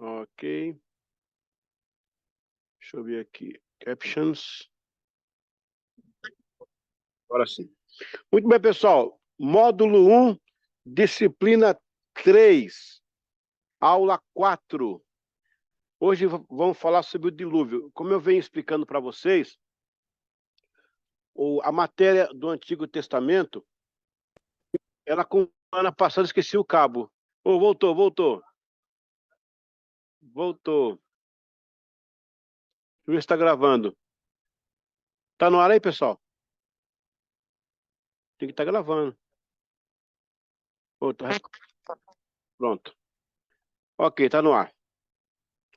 Ok. Deixa eu ver aqui. Captions. Agora sim. Muito bem, pessoal. Módulo 1, disciplina 3, aula 4. Hoje vamos falar sobre o dilúvio. Como eu venho explicando para vocês, a matéria do Antigo Testamento, ela com semana passada esqueci o cabo. Voltou. Voltou. Deixa eu ver se está gravando. Tá no ar aí, pessoal? Tem que estar gravando. Pronto. Ok, tá no ar.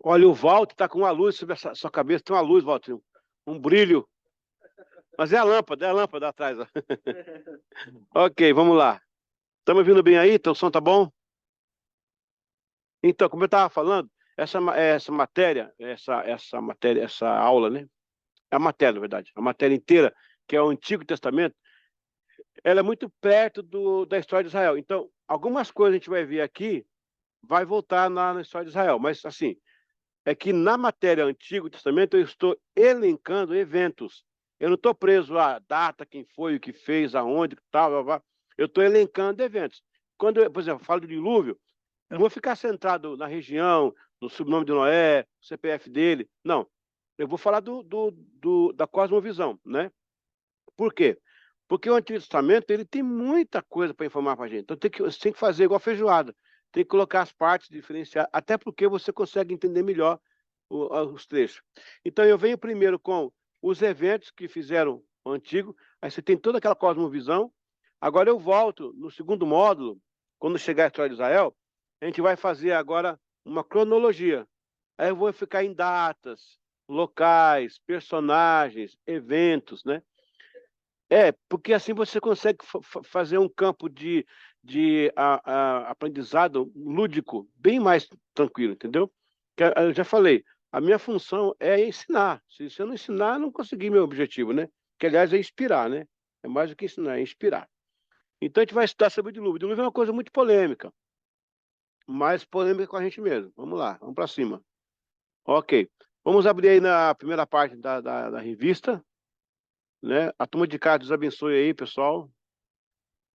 Olha, o Walter tá com uma luz sobre essa sua cabeça. Tem uma luz, Walter. Um brilho. Mas é a lâmpada atrás. Ó. Ok, vamos lá. Estamos ouvindo bem aí? Então o som tá bom? Então, como eu estava falando, essa matéria, essa aula, né? É a matéria, na verdade. A matéria inteira, que é o Antigo Testamento, ela é muito perto da história de Israel. Então, algumas coisas a gente vai ver aqui, vai voltar na história de Israel. Mas, assim, é que na matéria Antigo Testamento eu estou elencando eventos. Eu não estou preso à data, quem foi, o que fez, aonde, tal, blá, blá. Eu estou elencando eventos. Quando, por exemplo, eu falo do dilúvio, eu não vou ficar centrado na região, no sobrenome de Noé, o CPF dele. Não. Eu vou falar da cosmovisão, né? Por quê? Porque o Antigo Testamento ele tem muita coisa para informar para a gente. Então você tem que fazer igual feijoada. Tem que colocar as partes, diferenciar, até porque você consegue entender melhor os trechos. Então eu venho primeiro com os eventos que fizeram o Antigo, aí você tem toda aquela cosmovisão. Agora eu volto no segundo módulo, quando chegar a história de Israel, a gente vai fazer agora uma cronologia. Aí eu vou ficar em datas, locais, personagens, eventos, né? Porque assim você consegue fazer um campo de aprendizado lúdico bem mais tranquilo, entendeu? Eu já falei, a minha função é ensinar. Se eu não ensinar, eu não consegui meu objetivo, né? Que, aliás, é inspirar, né? É mais do que ensinar, é inspirar. Então, a gente vai estudar sobre o dilúvio. O dilúvio é uma coisa muito polêmica, mais polêmica com a gente mesmo. Vamos lá, vamos para cima. Ok. Vamos abrir aí na primeira parte da revista, né? A turma de cá, Deus abençoe aí, pessoal.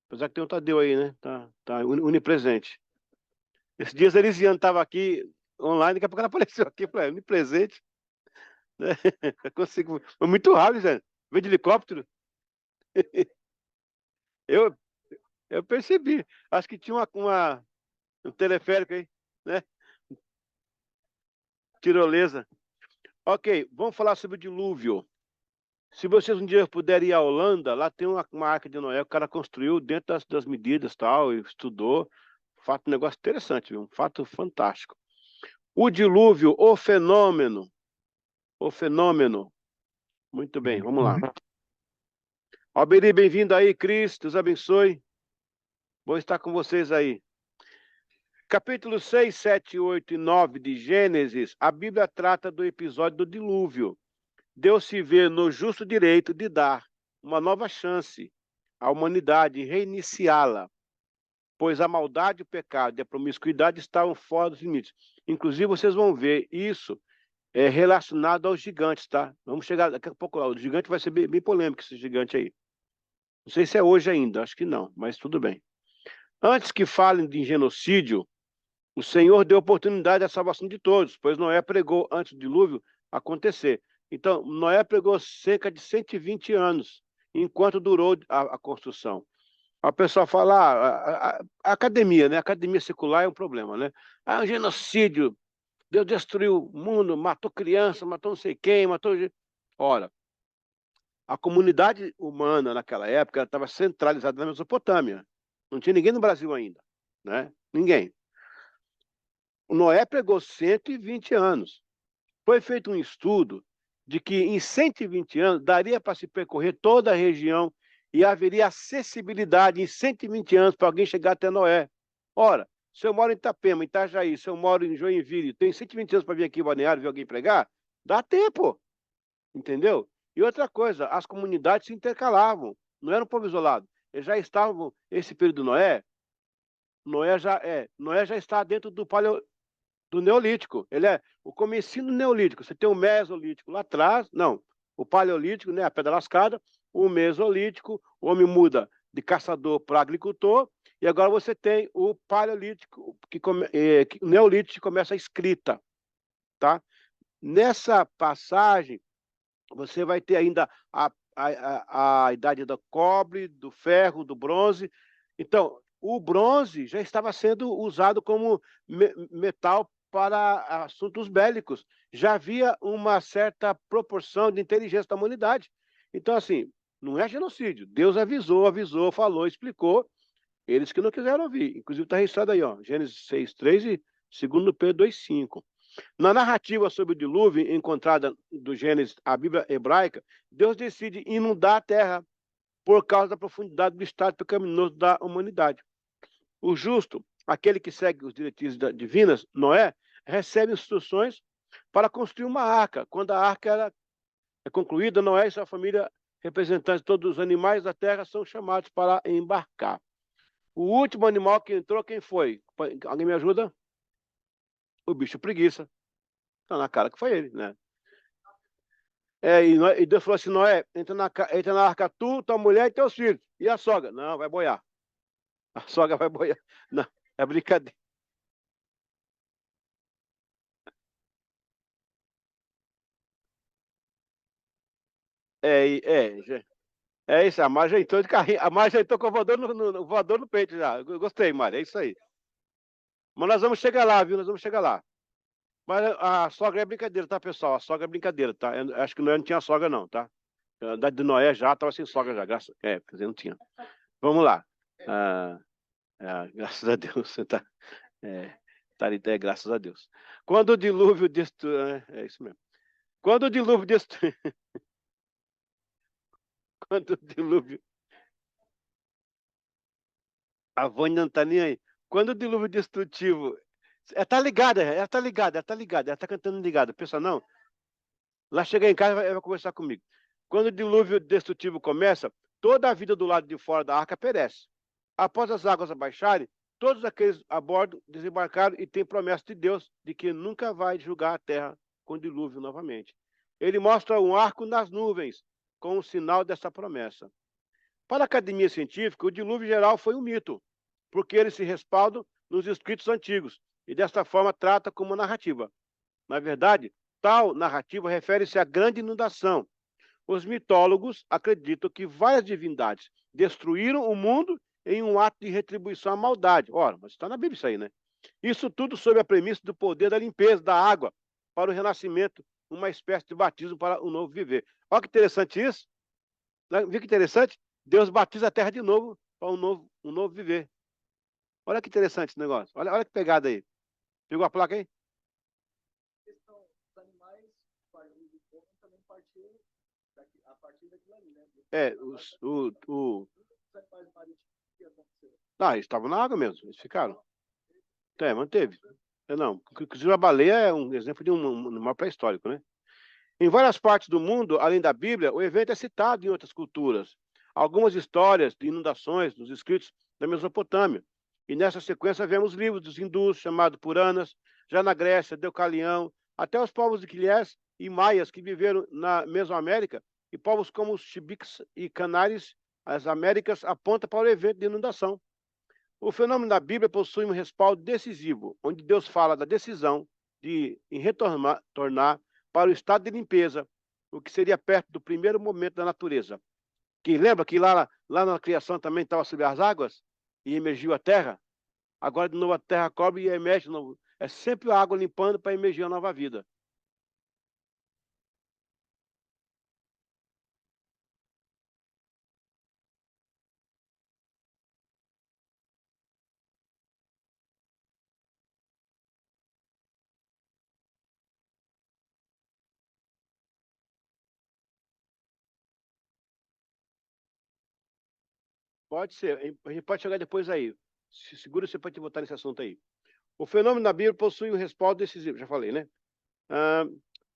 Apesar que tem um Tadeu aí, né? Tá onipresente. Esses dias a Elisiane estava aqui online, daqui a pouco ela apareceu aqui, falei, onipresente, né? Eu consigo. Foi muito rápido, gente. Veio de helicóptero. Eu, eu percebi. Acho que tinha um teleférico aí, né? Tirolesa. Ok, vamos falar sobre o dilúvio. Se vocês um dia puderem ir à Holanda, lá tem uma arca de Noé, o cara construiu dentro das medidas tal, e estudou. Fato, um negócio interessante, viu? Um fato fantástico. O dilúvio, o fenômeno. O fenômeno. Muito bem, vamos lá. Alberi, bem-vindo aí, Cris, Deus abençoe. Vou estar com vocês aí. Capítulo 6, 7, 8 e 9 de Gênesis, a Bíblia trata do episódio do dilúvio. Deus se vê no justo direito de dar uma nova chance à humanidade e reiniciá-la, pois a maldade, o pecado e a promiscuidade estavam fora dos limites. Inclusive, vocês vão ver isso relacionado aos gigantes, tá? Vamos chegar daqui a pouco lá. O gigante vai ser bem polêmico, esse gigante aí. Não sei se é hoje ainda, acho que não, mas tudo bem. Antes que falem de genocídio, o Senhor deu oportunidade à salvação de todos, pois Noé pregou antes do dilúvio acontecer. Então, Noé pregou cerca de 120 anos, enquanto durou a construção. A pessoa fala, a academia, né? A academia secular é um problema, né? Ah, genocídio, Deus destruiu o mundo, matou criança, matou não sei quem, matou... Ora, a comunidade humana naquela época estava centralizada na Mesopotâmia. Não tinha ninguém no Brasil ainda, né? Ninguém. O Noé pregou 120 anos. Foi feito um estudo de que em 120 anos daria para se percorrer toda a região e haveria acessibilidade em 120 anos para alguém chegar até Noé. Ora, se eu moro em Itapema, em Itajaí, se eu moro em Joinville, tenho 120 anos para vir aqui em Balneário ver alguém pregar, dá tempo, entendeu? E outra coisa, as comunidades se intercalavam, não era um povo isolado. Eles já estavam, esse período Noé já está dentro do do Neolítico. Ele é o comecinho do Neolítico. Você tem o Mesolítico lá atrás, não, o Paleolítico, né, a pedra lascada, o Mesolítico, o homem muda de caçador para agricultor, e agora você tem o Paleolítico, o Neolítico começa a escrita, tá? Nessa passagem, você vai ter ainda a idade do cobre, do ferro, do bronze. Então, o bronze já estava sendo usado como metal para assuntos bélicos. Já havia uma certa proporção de inteligência da humanidade. Então, assim, não é genocídio. Deus avisou, falou, explicou. Eles que não quiseram ouvir. Inclusive está registrado aí, ó, Gênesis 6:3 e 2 Pedro 2:5. Na narrativa sobre o dilúvio encontrada do Gênesis, a Bíblia hebraica, Deus decide inundar a terra por causa da profundidade do estado pecaminoso da humanidade. O justo, aquele que segue os diretrizes divinas, Noé, recebe instruções para construir uma arca. Quando a arca é concluída, Noé e sua família, representantes de todos os animais da terra, são chamados para embarcar. O último animal que entrou, quem foi? Alguém me ajuda? O bicho preguiça. Tá na cara que foi ele, né? E Deus falou assim, Noé, entra na arca tu, tua mulher e teus filhos. E a sogra? Não, vai boiar. A sogra vai boiar. Não, é brincadeira. É isso, a Mari já entrou de carrinho. A Mari já entrou com o voador no voador no peito já. Eu gostei, Mari, é isso aí. Mas nós vamos chegar lá, viu? Nós vamos chegar lá. Mas a sogra é brincadeira, tá, pessoal? A sogra é brincadeira, tá? Eu acho que Noé não tinha sogra, não, tá? A idade de Noé já estava sem sogra já, quer dizer, não tinha. Vamos lá. Ah, graças a Deus, você tá. É, Tarité, graças a Deus. Quando o dilúvio destruiu. É isso mesmo. Quando o dilúvio destruiu. Quando o dilúvio. A Vânia não tá nem aí. Quando o dilúvio destrutivo. Tá ligada, ela tá ligada, ela tá ligada, ela tá cantando ligada. Pensa, não. Lá chega em casa, ela vai conversar comigo. Quando o dilúvio destrutivo começa, toda a vida do lado de fora da arca perece. Após as águas abaixarem, todos aqueles a bordo desembarcaram e têm promessa de Deus de que nunca vai julgar a terra com dilúvio novamente. Ele mostra um arco nas nuvens, com um sinal dessa promessa. Para a academia científica, o dilúvio geral foi um mito, porque eles se respaldam nos escritos antigos e desta forma trata como narrativa. Na verdade, tal narrativa refere-se à grande inundação. Os mitólogos acreditam que várias divindades destruíram o mundo em um ato de retribuição à maldade. Ora, mas está na Bíblia isso aí, né? Isso tudo sob a premissa do poder da limpeza da água para o renascimento, uma espécie de batismo para um novo viver. Olha que interessante isso. Viu que interessante? Deus batiza a terra de novo para um novo viver. Olha que interessante esse negócio. Olha que pegada aí. Pegou a placa aí? O... Ah, eles estavam na água mesmo, eles ficaram. Manteve. Não, inclusive a baleia é um exemplo de um animal pré-histórico, né? Em várias partes do mundo, além da Bíblia, o evento é citado em outras culturas. Algumas histórias de inundações nos escritos da Mesopotâmia. E nessa sequência vemos livros dos hindus, chamados Puranas, já na Grécia, Deucalião, até os povos de Quilés e Maias que viveram na Mesoamérica, e povos como os Chibiques e Canaris, as Américas, apontam para o evento de inundação. O fenômeno da Bíblia possui um respaldo decisivo, onde Deus fala da decisão em retornar para o estado de limpeza, o que seria perto do primeiro momento da natureza. Que lembra que lá na criação também estava sobre as águas e emergiu a terra? Agora de novo a terra cobre e emerge de novo. É sempre a água limpando para emergir a nova vida. Pode ser, a gente pode chegar depois aí. Se segura você pode voltar nesse assunto aí. O fenômeno da Bíblia possui um respaldo decisivo, já falei, né? Ah,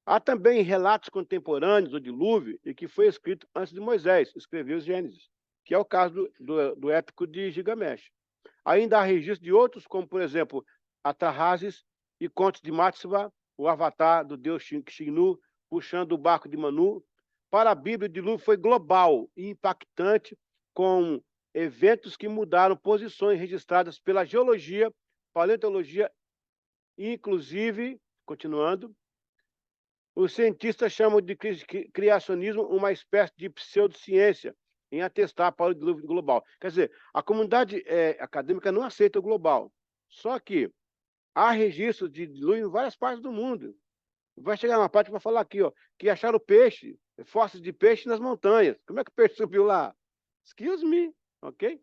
há também relatos contemporâneos do dilúvio e que foi escrito antes de Moisés escrever os Gênesis, que é o caso do épico de Gigamesh. Ainda há registros de outros, como, por exemplo, Atarrazes e contos de Matsua, o avatar do deus Xinu, puxando o barco de Manu. Para a Bíblia, o dilúvio foi global e impactante, com eventos que mudaram posições registradas pela geologia, paleontologia, inclusive, continuando, os cientistas chamam de criacionismo uma espécie de pseudociência em atestar para o dilúvio global. Quer dizer, a comunidade acadêmica não aceita o global. Só que há registros de dilúvio em várias partes do mundo. Vai chegar uma parte para falar aqui, ó, que acharam peixe, fósseis de peixe nas montanhas. Como é que o peixe subiu lá? Excuse me, ok?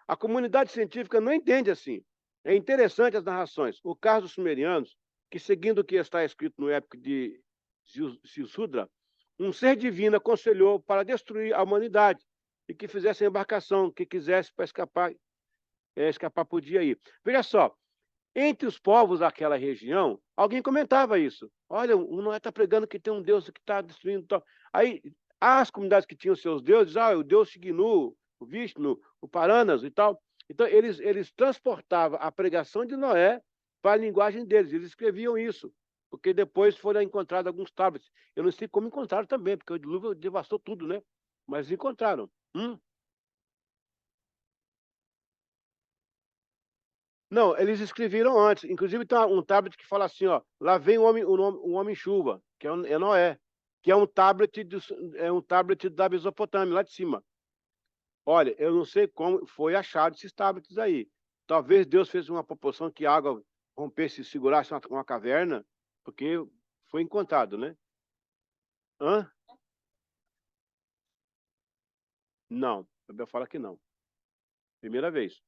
A comunidade científica não entende assim. É interessante as narrações. O caso dos sumerianos, que seguindo o que está escrito no épico de Silsudra, um ser divino aconselhou para destruir a humanidade e que fizesse a embarcação, que quisesse para escapar podia ir. Veja só, entre os povos daquela região, alguém comentava isso. Olha, o Noé está pregando que tem um Deus que está destruindo. Tal. Aí, as comunidades que tinham seus deuses, o Deus Shiginu, o Vishnu, o Paranas e tal. Então, eles transportavam a pregação de Noé para a linguagem deles. Eles escreviam isso, porque depois foram encontrados alguns tablets. Eu não sei como encontraram também, porque o dilúvio devastou tudo, né? Mas encontraram. Não, eles escreveram antes. Inclusive tem um tablet que fala assim, ó, lá vem o homem chuva, que é Noé, que é um tablet da Mesopotâmia, lá de cima. Olha, eu não sei como foi achado esses tablets aí. Talvez Deus fez uma proporção que a água rompesse e segurasse uma caverna, porque foi encontrado, né? Hã? Não, a Bíblia fala que não. Primeira vez.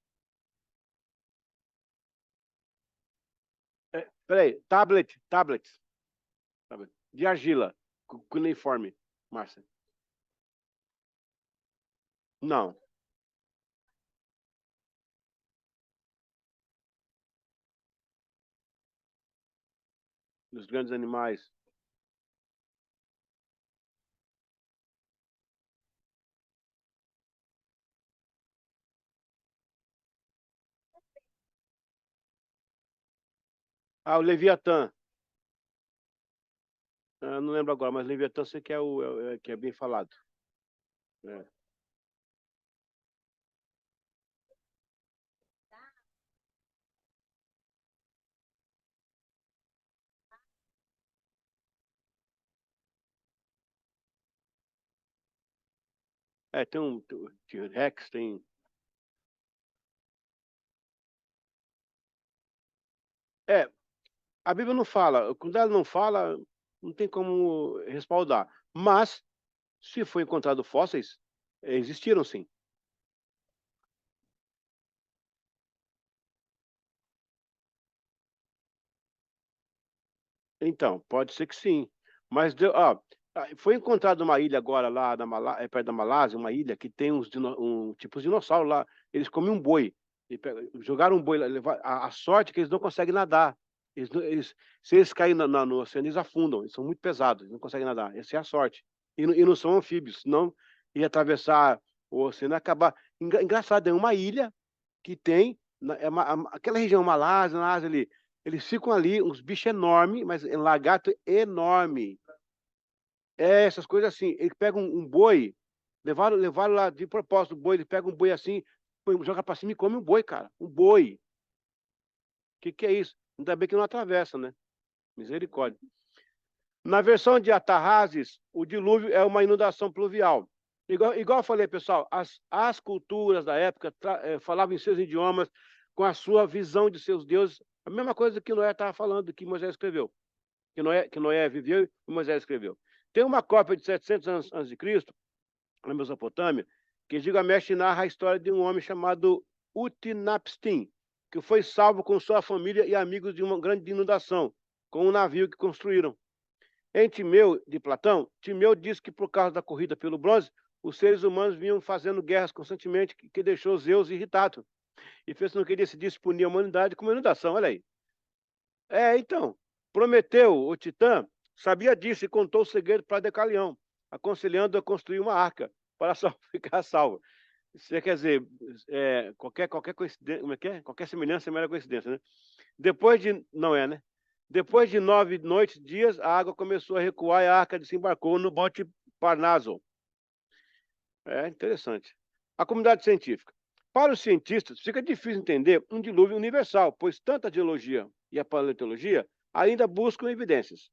Peraí, tablet, de argila, cuneiforme, Márcia. Não. Dos grandes animais. O Leviatã. Não lembro agora, mas Leviatã sei que que é bem falado. É. Tem um T-Rex, tem. É, a Bíblia não fala. Quando ela não fala, não tem como respaldar. Mas, se foi encontrado fósseis, existiram sim. Então, pode ser que sim. Mas foi encontrada uma ilha agora lá perto da Malásia, uma ilha que tem tipos de dinossauro lá. Eles comem um boi. Jogaram um boi lá. A sorte é que eles não conseguem nadar. Se eles caírem no oceano, eles afundam. Eles são muito pesados, eles não conseguem nadar. Essa é a sorte. E não são anfíbios, senão ia atravessar o oceano e acabar. Engraçado, é uma ilha que tem, aquela região Malásia, na Ásia ali, eles ficam ali, uns bichos enormes, mas é lagarto enorme. Essas coisas assim. Eles pegam um boi, levaram lá de propósito o boi, eles pegam um boi assim, joga pra cima e come um boi, cara. Um boi. O que é isso? Ainda bem que não atravessa, né? Misericórdia. Na versão de Atarrazes, o dilúvio é uma inundação pluvial. Igual eu falei, pessoal, as culturas da época falavam em seus idiomas, com a sua visão de seus deuses, a mesma coisa que Noé estava falando, que Moisés escreveu, que Noé viveu e Moisés escreveu. Tem uma cópia de 700 anos antes de Cristo, na Mesopotâmia, que Gilgamesh narra a história de um homem chamado Utnapishtim, que foi salvo com sua família e amigos de uma grande inundação, com um navio que construíram. Em Timeu, de Platão, Timeu diz que por causa da corrida pelo bronze, os seres humanos vinham fazendo guerras constantemente, que deixou Zeus irritado e fez com que ele decidisse punir a humanidade com uma inundação. Olha aí. Então, Prometeu, o Titã, sabia disso e contou o segredo para Decalião, aconselhando a construir uma arca para ficar salvo. Isso quer dizer, qualquer coincidência, como é que é? Qualquer semelhança é mera coincidência, né? Depois de Noé, né? Depois de 9 noites e dias, a água começou a recuar e a arca desembarcou no Monte Parnaso. É interessante. A comunidade científica. Para os cientistas, fica difícil entender um dilúvio universal, pois tanto a geologia e a paleontologia ainda buscam evidências,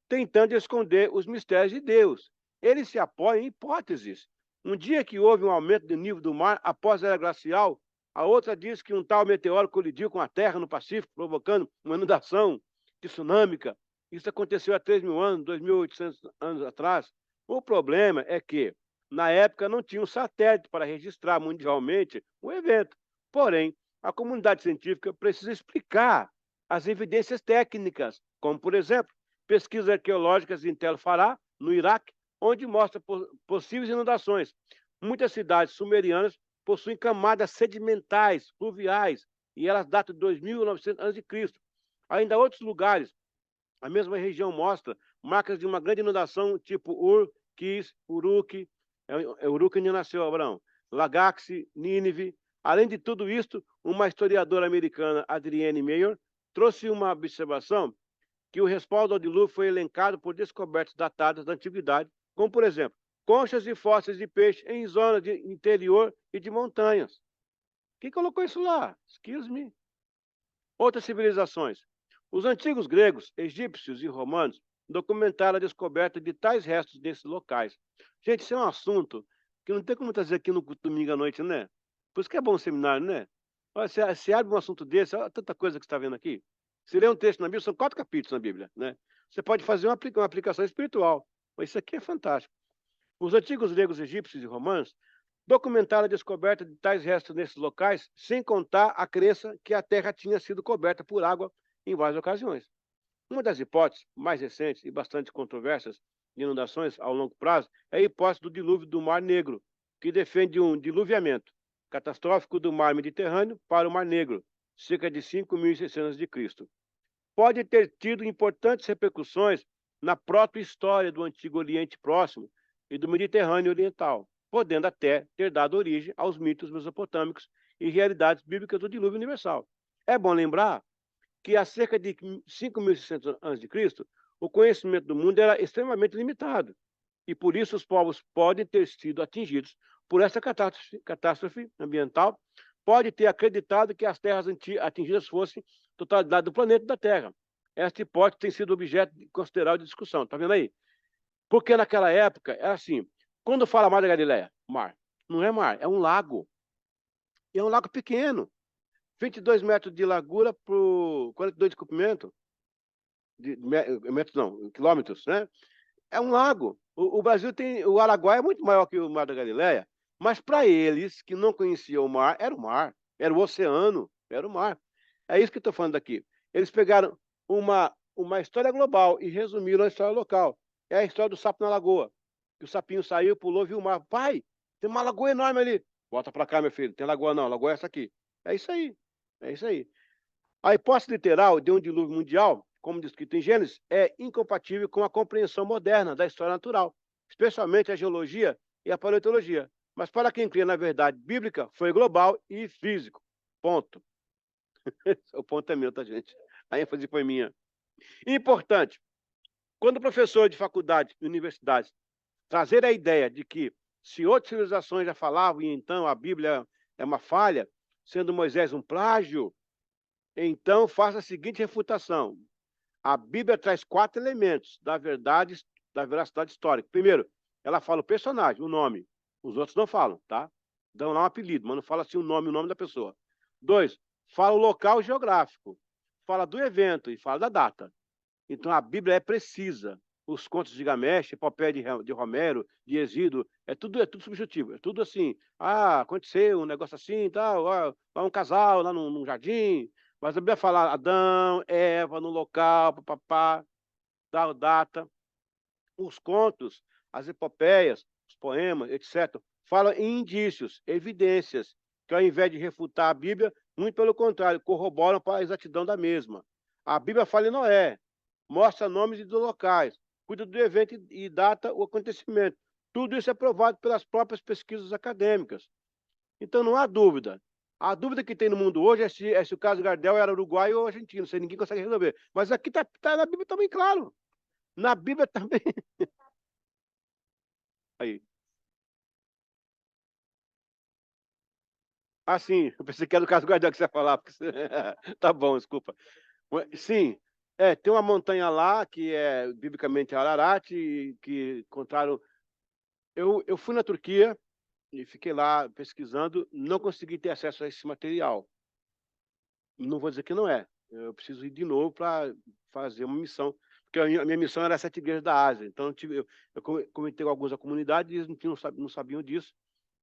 tentando esconder os mistérios de Deus. Eles se apoiam em hipóteses. Um dia que houve um aumento do nível do mar após a era glacial, a outra diz que um tal meteoro colidiu com a Terra no Pacífico, provocando uma inundação tsunâmica. Isso aconteceu há 3.000 anos, 2.800 anos atrás. O problema é que, na época, não tinha um satélite para registrar mundialmente o evento. Porém, a comunidade científica precisa explicar as evidências técnicas, como, por exemplo, pesquisas arqueológicas em Tel Farah, no Iraque, onde mostra possíveis inundações. Muitas cidades sumerianas possuem camadas sedimentais, fluviais, e elas datam de 2.900 a.C. Ainda outros lugares, a mesma região mostra marcas de uma grande inundação, tipo Ur, Kis, Uruk, Uruk onde nasceu Abraão, Lagaxe, Nínive. Além de tudo isto, uma historiadora americana, Adrienne Mayer, trouxe uma observação que o respaldo ao dilúvio foi elencado por descobertas datadas da antiguidade, como, por exemplo, conchas e fósseis de peixe em zonas de interior e de montanhas. Quem colocou isso lá? Excuse me. Outras civilizações. Os antigos gregos, egípcios e romanos documentaram a descoberta de tais restos desses locais. Gente, isso é um assunto que não tem como trazer aqui no domingo à noite, né? Por isso que é bom o seminário, né? Olha, você abre um assunto desse, olha tanta coisa que você está vendo aqui. Se lê um texto na Bíblia, são 4 capítulos na Bíblia, né? Você pode fazer uma aplicação espiritual. Mas isso aqui é fantástico. Os antigos gregos, egípcios e romanos documentaram a descoberta de tais restos nesses locais, sem contar a crença que a Terra tinha sido coberta por água em várias ocasiões. Uma das hipóteses mais recentes e bastante controversas de inundações ao longo prazo é a hipótese do dilúvio do Mar Negro, que defende um diluviamento catastrófico do Mar Mediterrâneo para o Mar Negro, cerca de 5.600 a.C. Pode ter tido importantes repercussões na proto-história do Antigo Oriente Próximo e do Mediterrâneo Oriental, podendo até ter dado origem aos mitos mesopotâmicos e realidades bíblicas do dilúvio universal. É bom lembrar que há cerca de 5.600 a.C., o conhecimento do mundo era extremamente limitado, e por isso os povos podem ter sido atingidos por essa catástrofe ambiental, pode ter acreditado que as terras atingidas fossem totalidade do planeta da Terra. Esta hipótese tem sido objeto considerável de discussão. Está vendo aí? Porque naquela época era assim, quando fala Mar da Galileia, mar, não é mar, é um lago. E é um lago pequeno, 22 metros de largura por 42 de comprimento, metros não, quilômetros, né? É um lago. O Brasil tem, o Araguaia é muito maior que o Mar da Galileia, mas para eles que não conheciam o mar, era o oceano, era o mar. É isso que eu estou falando aqui. Eles pegaram uma história global e resumiram a história local. É a história do sapo na lagoa. Que o sapinho saiu, pulou, viu o mar. Pai, tem uma lagoa enorme ali. Volta para cá, meu filho. Tem lagoa não, lagoa é essa aqui. É isso aí. É isso aí. A hipótese literal de um dilúvio mundial, como descrito em Gênesis, é incompatível com a compreensão moderna da história natural, especialmente a geologia e a paleontologia. Mas para quem crê na verdade bíblica, foi global e físico. Ponto. O ponto é meu, tá, gente? A ênfase foi minha. Importante, quando o professor de faculdade e universidades trazer a ideia de que se outras civilizações já falavam e então a Bíblia é uma falha, sendo Moisés um plágio, então faça a seguinte refutação. A Bíblia traz 4 elementos da verdade, da veracidade histórica. Primeiro, ela fala o personagem, o nome. Os outros não falam, tá? Dão lá um apelido, mas não fala assim o nome da pessoa. 2, fala o local geográfico. Fala do evento e fala da data. Então a Bíblia é precisa. Os contos de Gilgamesh, Epopeia de Romero, de Hesíodo, é tudo subjetivo. É tudo assim. Ah, aconteceu um negócio assim, tal, lá um casal lá num jardim. Mas a Bíblia fala Adão, Eva, no local, papapá, tal data. Os contos, as epopeias, os poemas, etc., falam em indícios, evidências, que ao invés de refutar a Bíblia, muito pelo contrário, corroboram para a exatidão da mesma. A Bíblia fala em Noé, mostra nomes de locais, cuida do evento e data o acontecimento. Tudo isso é provado pelas próprias pesquisas acadêmicas. Então não há dúvida A dúvida que tem no mundo hoje é se o caso Gardel era uruguaio ou argentino, isso aí ninguém consegue resolver. Mas aqui tá na Bíblia também, claro. Na Bíblia também. Aí. Ah, sim, eu pensei que era o caso Gardel que você ia falar. Tá bom, desculpa. Sim, tem uma montanha lá que é biblicamente Ararat, que encontraram. Eu fui na Turquia e fiquei lá pesquisando, não consegui ter acesso a esse material. Não vou dizer que não é. Eu preciso ir de novo para fazer uma missão, porque a minha missão era 7 igrejas da Ásia. Então eu comentei com alguns da comunidade e eles não sabiam disso.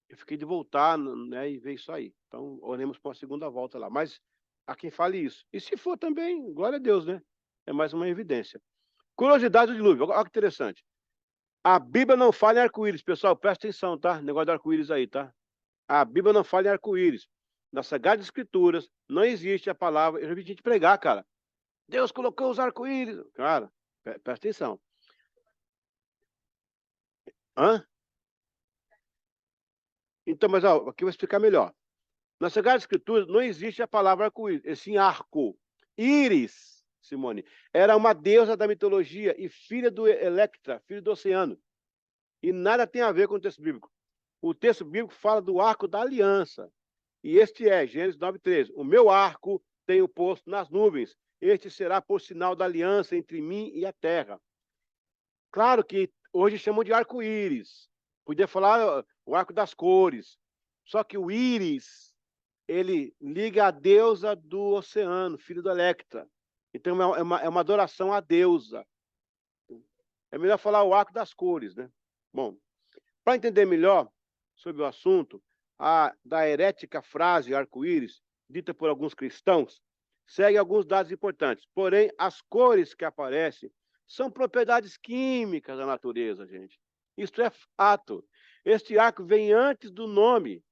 Eu fiquei de voltar, né, e ver isso aí. Então oremos para uma segunda volta lá. Mas a quem fale isso. E se for também, glória a Deus, né? É mais uma evidência. Curiosidade do dilúvio. Olha que interessante. A Bíblia não fala em arco-íris, pessoal. Presta atenção, tá? Negócio do arco-íris aí, tá? A Bíblia não fala em arco-íris. Nas Sagradas Escrituras não existe a palavra. Eu já vi gente pregar, cara. Deus colocou os arco-íris. Cara, presta atenção. Hã? Então, mas ó, aqui eu vou explicar melhor. Nas Sagradas Escrituras não existe a palavra arco-íris, e sim arco. Íris, Simone, era uma deusa da mitologia e filha do Electra, filho do oceano. E nada tem a ver com o texto bíblico. O texto bíblico fala do arco da aliança. E este é, Gênesis 9:13. O meu arco tenho posto nas nuvens. Este será por sinal da aliança entre mim e a terra. Claro que hoje chamam de arco-íris. Podia falar o arco das cores. Só que o íris, ele liga a deusa do oceano, filho do Electra. Então é uma adoração à deusa. É melhor falar o arco das cores, né? Bom, para entender melhor sobre o assunto, da herética frase arco-íris, dita por alguns cristãos, segue alguns dados importantes. Porém, as cores que aparecem são propriedades químicas da natureza, gente. Isso é fato. Este arco vem antes do nome.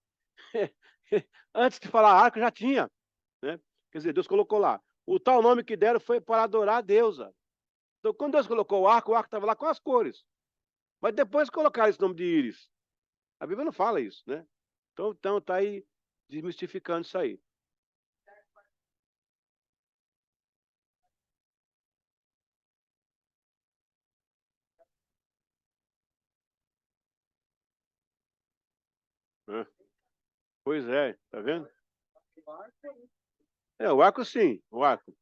Antes de falar arco, já tinha. Né? Quer dizer, Deus colocou lá. O tal nome que deram foi para adorar a deusa. Então, quando Deus colocou o arco estava lá com as cores. Mas depois colocaram esse nome de íris. A Bíblia não fala isso, né? Então tá aí desmistificando isso aí. Né? Pois é, tá vendo? O arco sim, o arco.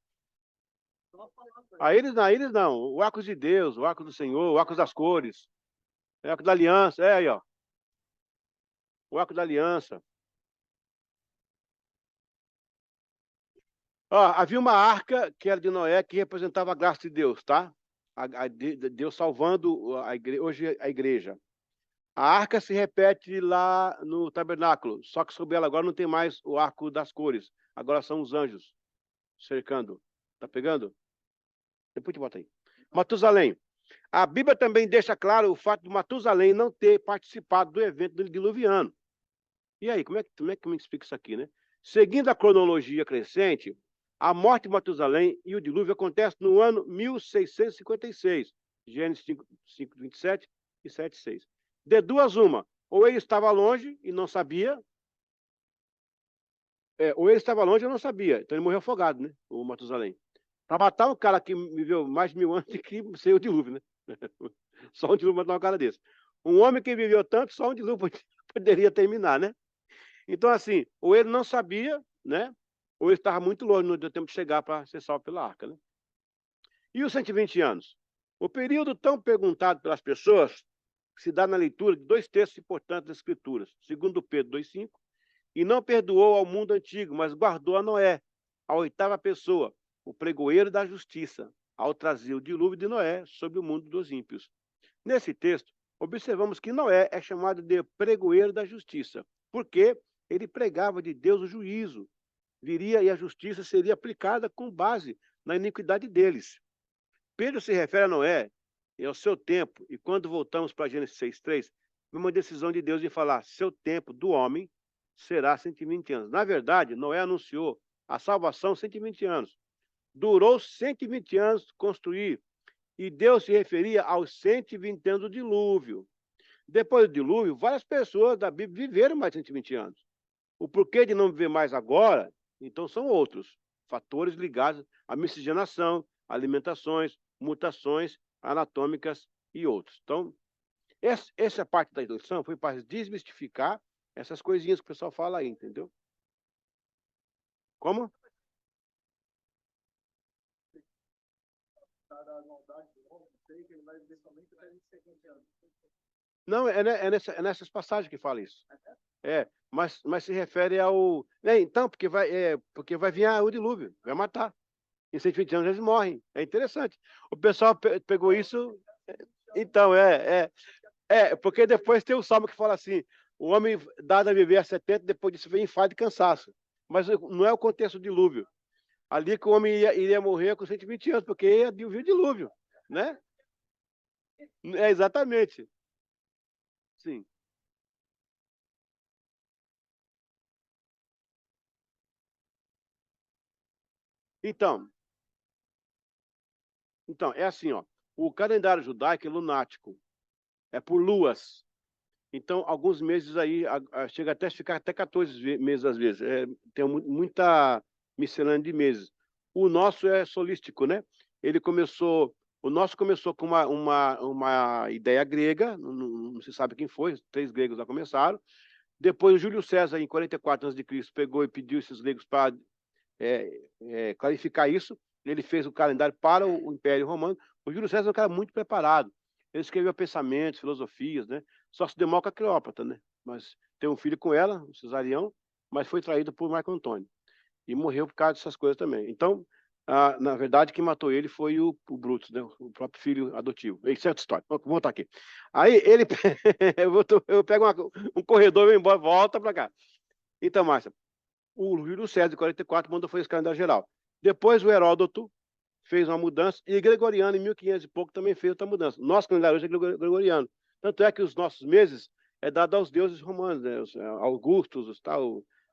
A eles não, o arco de Deus, o arco do Senhor, o arco das cores, o arco da aliança, aí, ó, o arco da aliança. Ó, havia uma arca que era de Noé que representava a graça de Deus, tá? Deus salvando hoje a igreja. A arca se repete lá no tabernáculo, só que sobre ela agora não tem mais o arco das cores. Agora são os anjos cercando. Tá pegando? Depois te bota aí. Matusalém. A Bíblia também deixa claro o fato de Matusalém não ter participado do evento do diluviano. E aí, como é que me explica isso aqui, né? Seguindo a cronologia crescente, a morte de Matusalém e o dilúvio acontece no ano 1656, Gênesis 5:27 e 7:6. De duas uma, ou ele estava longe e não sabia, ou ele estava longe e não sabia, então ele morreu afogado, né? O Matusalém. Para matar um cara que viveu mais de 1000 anos, tem que ser o dilúvio, né? Só um dilúvio matar um cara desse. Um homem que viveu tanto, só um dilúvio poderia terminar, né? Então, assim, ou ele não sabia, né? Ou ele estava muito longe, não deu tempo de chegar para ser salvo pela arca, né? E os 120 anos? O período tão perguntado pelas pessoas se dá na leitura de dois textos importantes das Escrituras. Segundo Pedro 2:5, e não perdoou ao mundo antigo, mas guardou a Noé, a oitava pessoa, o pregoeiro da justiça, ao trazer o dilúvio de Noé sobre o mundo dos ímpios. Nesse texto, observamos que Noé é chamado de pregoeiro da justiça, porque ele pregava de Deus o juízo. Viria e a justiça seria aplicada com base na iniquidade deles. Pedro se refere a Noé e ao seu tempo, e quando voltamos para Gênesis 6:3, uma decisão de Deus em falar: seu tempo do homem será 120 anos. Na verdade, Noé anunciou a salvação 120 anos. Durou 120 anos construir, e Deus se referia aos 120 anos do dilúvio. Depois do dilúvio, várias pessoas da Bíblia viveram mais 120 anos. O porquê de não viver mais agora, então, são outros fatores ligados à miscigenação, alimentações, mutações anatômicas e outros. Então, essa parte da introdução foi para desmistificar essas coisinhas que o pessoal fala aí, entendeu? Como? Não, é nessas passagens que fala isso. Mas se refere ao. Então, porque vai vir o dilúvio, vai matar. Em 120 anos eles morrem. É interessante. O pessoal pegou isso. Então, porque depois tem o salmo que fala assim: o homem dado a viver a 70, depois disso vem enfado e cansaço. Mas não é o contexto do dilúvio. Ali que o homem iria morrer com 120 anos, porque ia vir o dilúvio, né? Exatamente. Sim. Então, é assim, ó. O calendário judaico é lunático, é por luas. Então, alguns meses aí, chega até a ficar até 14 meses às vezes. Tem muita miscelânea de meses. O nosso é solístico, né? O nosso começou com uma ideia grega, não se sabe quem foi, 3 gregos já começaram. Depois, o Júlio César, em 44 a.C., pegou e pediu esses gregos para clarificar isso. Ele fez o calendário para o Império Romano. O Júlio César é um cara muito preparado. Ele escreveu pensamentos, filosofias, né? Só se demora com a Cleópatra, né? Mas tem um filho com ela, o Cesarião, mas foi traído por Marco Antônio. E morreu por causa dessas coisas também. Então, na verdade, quem matou ele foi o Brutus, né? O próprio filho adotivo. Isso é outra história. Vou voltar aqui. Aí ele. eu pego um corredor, vou embora, volta para cá. Então, Márcia, o Júlio César, em 44, mandou fazer esse calendário geral. Depois o Heródoto fez uma mudança, e Gregoriano, em 1500 e pouco, também fez outra mudança. Nosso calendário hoje é Gregoriano. Tanto é que os nossos meses é dado aos deuses romanos, né? Os Augustos,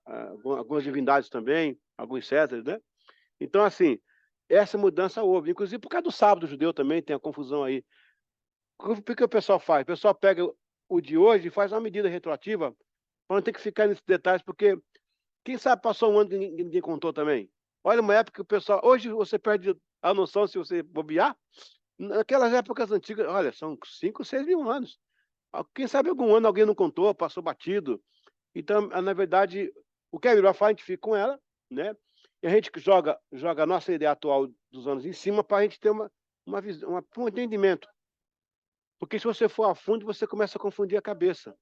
algumas divindades também, alguns Césares, né? Então, assim, essa mudança houve. Inclusive por causa do sábado judeu também, tem a confusão aí. O que o pessoal faz? O pessoal pega o de hoje e faz uma medida retroativa para não ter que ficar nesses detalhes, porque quem sabe passou um ano que ninguém contou também. Olha, uma época que o pessoal. Hoje você perde a noção se você bobear. Naquelas épocas antigas, olha, são 5, 6 mil anos. Quem sabe algum ano alguém não contou, passou batido. Então, na verdade, o que é melhor fazer, a gente fica com ela, né? E a gente joga a nossa ideia atual dos anos em cima para a gente ter um entendimento. Porque se você for a fundo, você começa a confundir a cabeça.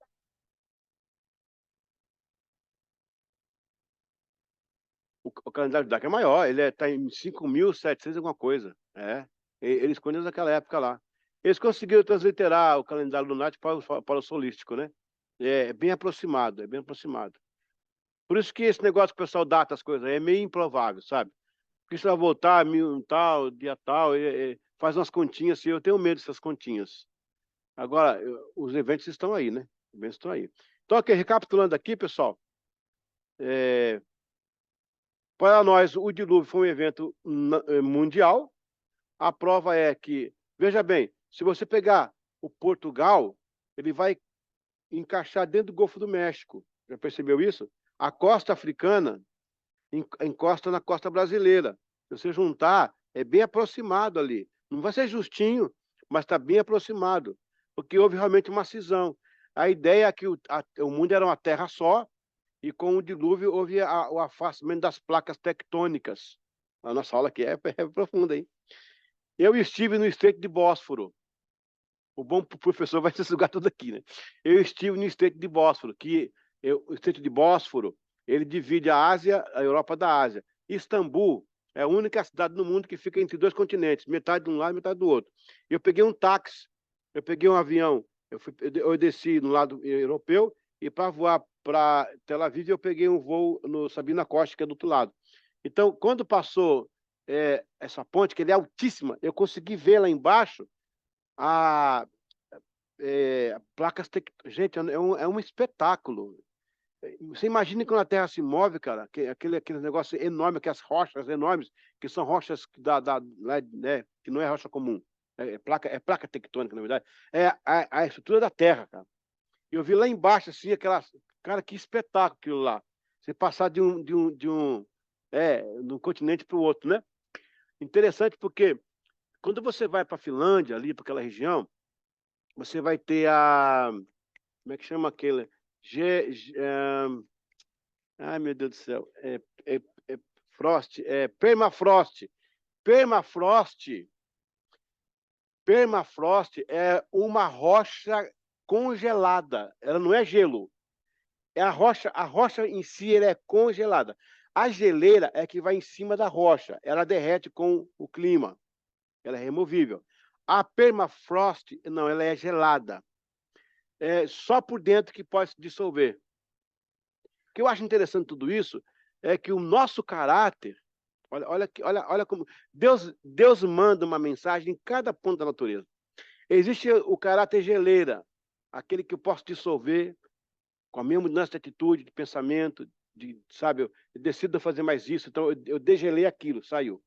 O calendário judaico é maior, ele está em 5.700 alguma coisa. Eles conhecem naquela época lá. Eles conseguiram transliterar o calendário lunático para o solístico, né? É bem aproximado, é bem aproximado. Por isso que esse negócio que o pessoal data as coisas é meio improvável, sabe? Porque isso vai voltar mil tal, dia tal, faz umas continhas assim, eu tenho medo dessas continhas. Agora, os eventos estão aí, né? Os eventos estão aí. Então, aqui, recapitulando aqui, pessoal, é, para nós, o dilúvio foi um evento mundial. A prova é que, veja bem, se você pegar o Portugal, ele vai encaixar dentro do Golfo do México. Já percebeu isso? A costa africana encosta na costa brasileira. Se você juntar, é bem aproximado ali. Não vai ser justinho, mas está bem aproximado, porque houve realmente uma cisão. A ideia é que o mundo era uma terra só, e com o dilúvio houve o afastamento das placas tectônicas. A nossa aula aqui é profunda, hein? Eu estive no Estreito de Bósforo. O bom professor vai se sugar tudo aqui, né? Eu estive no Estreito de Bósforo, o Estreito de Bósforo, ele divide a Ásia, a Europa da Ásia. Istambul é a única cidade no mundo que fica entre dois continentes, metade de um lado e metade do outro. Eu peguei um táxi, eu peguei um avião, eu desci no lado europeu, e para voar para Tel Aviv eu peguei um voo no Sabina Costa, que é do outro lado. Então, quando passou essa ponte, que ele é altíssima, eu consegui ver lá embaixo a placas tectônicas. Gente, é um espetáculo. Você imagina quando a Terra se move, cara, aquele negócio enorme, aquelas rochas enormes, que são rochas né, que não é rocha comum. É placa tectônica, na verdade. É a estrutura da Terra, cara. Eu vi lá embaixo, assim, cara, que espetáculo aquilo lá. Você passar de um continente para o outro, né? Interessante porque quando você vai para a Finlândia, ali para aquela região, você vai ter como é que chama aquele? Ai, meu Deus do céu. É, é frost, permafrost. Permafrost, permafrost é uma rocha congelada. Ela não é gelo. É a rocha em si ela é congelada. A geleira é que vai em cima da rocha. Ela derrete com o clima. Ela é removível. A permafrost, não, ela é gelada. É só por dentro que pode se dissolver. O que eu acho interessante de tudo isso é que o nosso caráter, olha como Deus manda uma mensagem em cada ponto da natureza. Existe o caráter geleira, aquele que eu posso dissolver com a minha mudança de atitude, de pensamento, sabe, eu decido fazer mais isso, então eu degelei aquilo, saiu.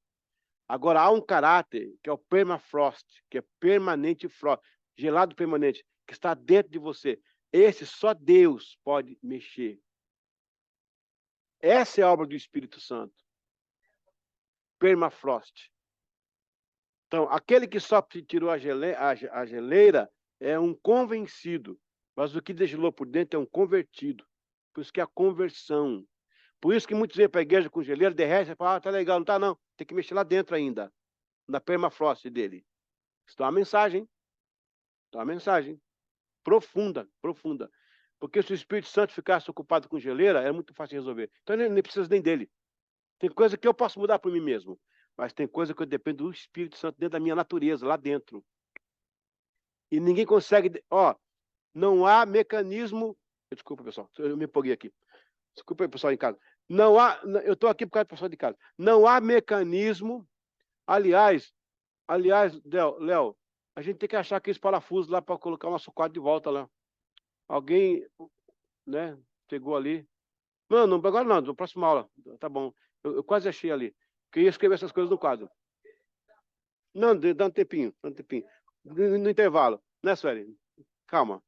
Agora há um caráter que é o permafrost, que é permanente frost, gelado permanente, que está dentro de você. Esse só Deus pode mexer. Essa é a obra do Espírito Santo. Permafrost. Então, aquele que só tirou a geleira é um convencido, mas o que desgelou por dentro é um convertido. Por isso que é a conversão. Por isso que muitos vêm para a igreja com geleira, derrete, e falam, tá legal, não tá não. Tem que mexer lá dentro ainda, na permafrost dele. Isso é uma mensagem. É uma mensagem profunda, profunda. Porque se o Espírito Santo ficasse ocupado com geleira, é muito fácil de resolver. Então, eu nem preciso nem dele. Tem coisa que eu posso mudar por mim mesmo, mas tem coisa que eu dependo do Espírito Santo dentro da minha natureza, lá dentro. E ninguém consegue. Não há mecanismo. Desculpa, pessoal, eu me empolguei aqui. Desculpa aí, pessoal em casa. Não há. Eu estou aqui por causa do pessoal de casa. Não há mecanismo. Aliás, Léo, a gente tem que achar aqueles parafusos lá para colocar o nosso quadro de volta lá. Alguém, né, pegou ali. Não, agora não, na próxima aula. Tá bom. Eu quase achei ali. Que eu ia escrever essas coisas no quadro. Não, dá um tempinho, dá um tempinho. No intervalo, né, Sueli? Calma.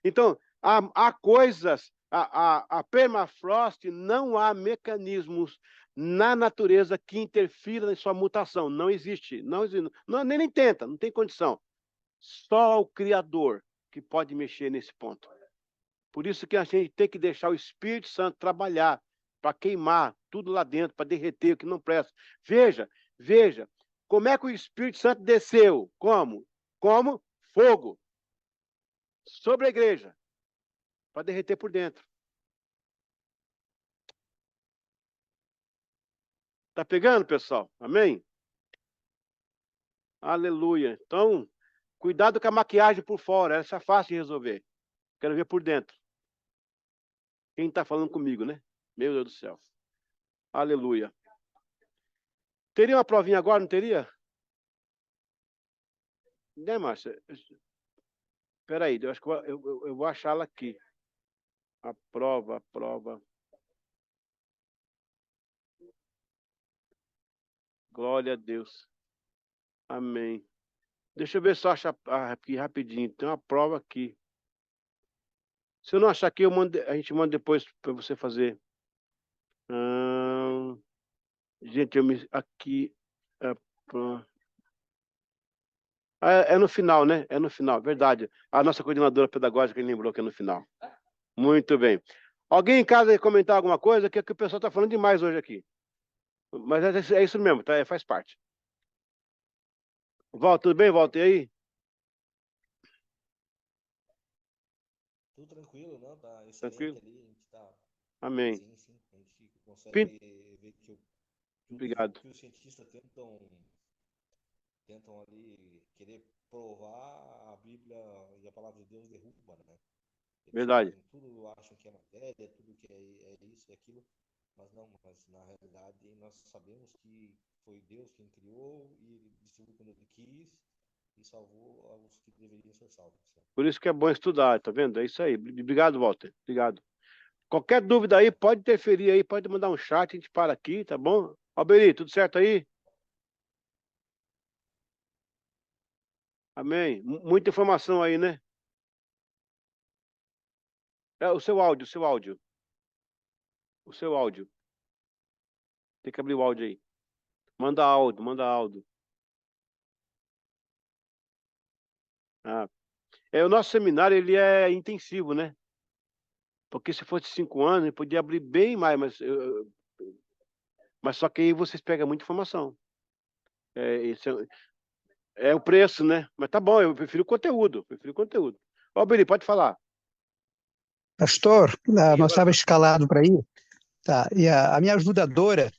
Então, há coisas, a permafrost, não há mecanismos na natureza que interfiram em sua mutação. Não existe. Não existe. Não, nem tenta, não tem condição. Só o Criador que pode mexer nesse ponto. Por isso que a gente tem que deixar o Espírito Santo trabalhar para queimar tudo lá dentro, para derreter o que não presta. Veja, como é que o Espírito Santo desceu? Como? Como fogo sobre a igreja, para derreter por dentro. Tá pegando, pessoal? Amém? Aleluia. Então, cuidado com a maquiagem por fora, essa é fácil de resolver. Quero ver por dentro. Quem está falando comigo, né? Meu Deus do céu. Aleluia. Teria uma provinha agora, não teria? Né, Márcia? Espera aí, eu acho que eu vou achá-la aqui. A prova. Glória a Deus. Amém. Deixa eu ver se eu acho aqui rapidinho. Tem uma prova aqui. Se eu não achar aqui, a gente manda depois para você fazer. Gente, aqui. É, é no final, né? É no final, verdade. A nossa coordenadora pedagógica lembrou que é no final. Muito bem. Alguém em casa quer comentar alguma coisa? Que o pessoal está falando demais hoje aqui. Mas é isso mesmo, tá? Faz parte. Walter, tudo bem, Walter? E aí? Tudo tranquilo, não? Tá excelente Tranquilo? ali. A gente tá. Amém. Sim, sim. A gente Pin- consegue ver que tudo Obrigado. que os cientistas tentam ali querer provar, a Bíblia e a palavra de Deus derruba, né? Eles Verdade. fazem tudo, acham que é matéria, tudo que é isso e aquilo, mas não, mas na realidade nós sabemos que foi Deus quem criou e ele distribuiu quando ele quis e salvou os que deveriam ser salvos. Por isso que é bom estudar, tá vendo? É isso aí. Obrigado, Walter. Obrigado. Qualquer dúvida aí, pode interferir aí, pode mandar um chat, a gente para aqui, tá bom? Alberi, tudo certo aí? Amém. Muita informação aí, né? É o seu áudio, o seu áudio. o seu áudio. Tem que abrir o áudio aí. Manda áudio, manda áudio. Ah. O nosso seminário, ele é intensivo, né? Porque se fosse 5 anos, ele podia abrir bem mais, mas só que aí vocês pegam muita informação. Esse é o preço, né? Mas tá bom, eu prefiro conteúdo. Ó, Beri, pode falar. Pastor, Ih, nós agora estávamos escalados para ir, tá? E a minha ajudadora,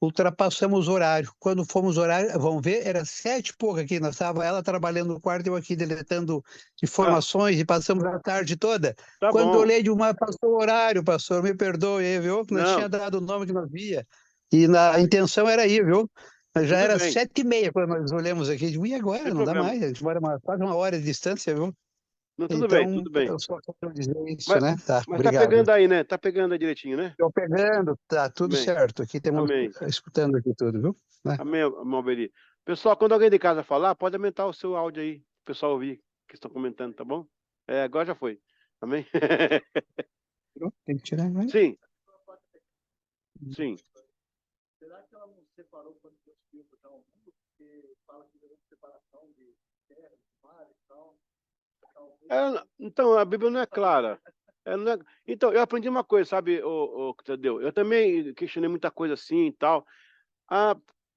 ultrapassamos o horário. Quando fomos horário, vamos ver, era 7 e pouco aqui. Nós estava ela trabalhando no quarto, eu aqui deletando informações e passamos a tarde toda. tá Quando eu bom. olhei de uma, passou o horário, pastor, me perdoe aí, viu? Nós Não, tinha dado o nome que nós via. E a intenção era ir, viu? Mas já tudo era bem, 7h30 quando nós olhamos aqui. Digo, e agora? sem Não dá problema. mais. A gente mora quase 1 hora de distância, viu? Não, tudo bem, Então, tudo bem. eu só quero dizer isso, Mas, né? Tá, mas tá obrigado. pegando aí, né? Tá pegando aí direitinho, né? Estou pegando, tá tudo Amém, certo. Aqui temos amém, escutando aqui tudo, viu? Né? amém, irmão Beri. Pessoal, quando alguém de casa falar, pode aumentar o seu áudio aí, o pessoal ouvir que estão comentando, tá bom? Agora já foi. Amém? Tem que tirar, né? Sim, sim. Será que ela não separou quando Deus criou o mundo? Porque fala que houve separação de terra, de mar e tal. Então, a Bíblia não é clara. Não é. Então, eu aprendi uma coisa, sabe, Tadeu? Eu também questionei muita coisa assim e tal. Ah,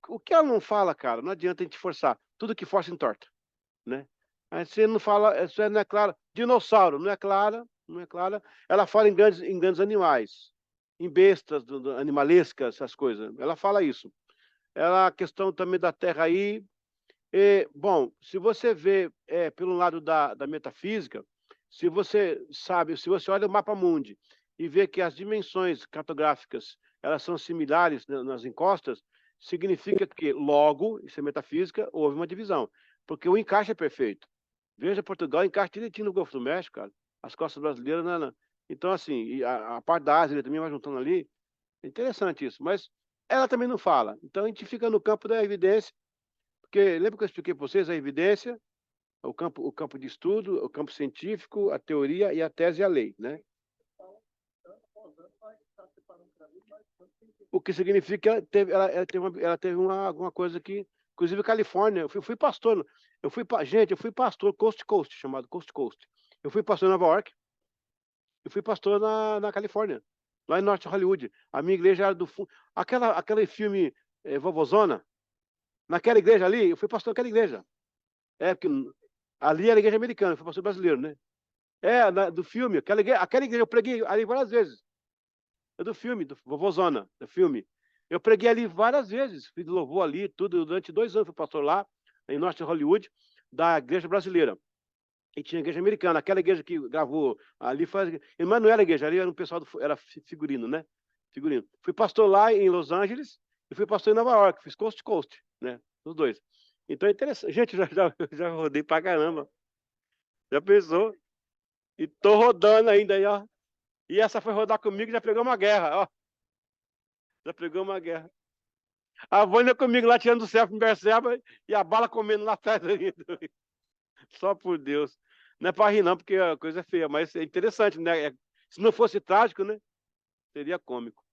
o que ela não fala, cara, não adianta a gente forçar. Tudo que força entorta, né? Aí você não fala, isso não é claro. Dinossauro, não é clara, não é clara. Ela fala em grandes animais, em bestas animalescas, essas coisas. Ela fala isso. A questão também da Terra aí. Bom, se você vê pelo lado da metafísica, se você sabe, se você olha o mapa mundi e vê que as dimensões cartográficas elas são similares nas encostas, significa que logo, isso é metafísica, houve uma divisão, porque o encaixe é perfeito. Veja Portugal, encaixa direitinho no Golfo do México, cara. As costas brasileiras, né? Então, assim, e a parte da Ásia ele também vai juntando ali. É interessante isso, mas ela também não fala. Então, a gente fica no campo da evidência, porque lembra que eu expliquei para vocês a evidência, o campo de estudo, o campo científico, a teoria e a tese e a lei, né? O que significa que ela teve alguma coisa que, inclusive Califórnia, eu fui pastor, gente, eu fui pastor coast to coast, chamado coast to coast. Eu fui pastor em Nova York, eu fui pastor na Califórnia, lá em Norte Hollywood. A minha igreja era do fundo, aquele filme Vovozona, naquela igreja ali, eu fui pastor naquela igreja. Porque ali era a igreja americana, eu fui pastor brasileiro, né? Do filme, aquela igreja eu preguei ali várias vezes. É do filme, do Vovozona, do filme. Eu preguei ali várias vezes, fiz louvor ali, tudo, durante 2 anos fui pastor lá, em Norte Hollywood, da igreja brasileira. E tinha a igreja americana, aquela igreja que gravou ali, mas não era igreja, ali era um pessoal, era figurino, né? Figurino. Fui pastor lá em Los Angeles e fui pastor em Nova York, fiz coast to coast, né? Os dois. Então é interessante. Gente, já rodei pra caramba. Já pensou? E tô rodando ainda aí, ó. E essa foi rodar comigo, já pegou uma guerra, ó. Já pegou uma guerra. A Vânia comigo lá tirando o selfie em Berceba e a bala comendo lá atrás ainda. Só por Deus. Não é pra rir não, porque a coisa é feia, mas é interessante, né? Se não fosse trágico, né? Seria cômico.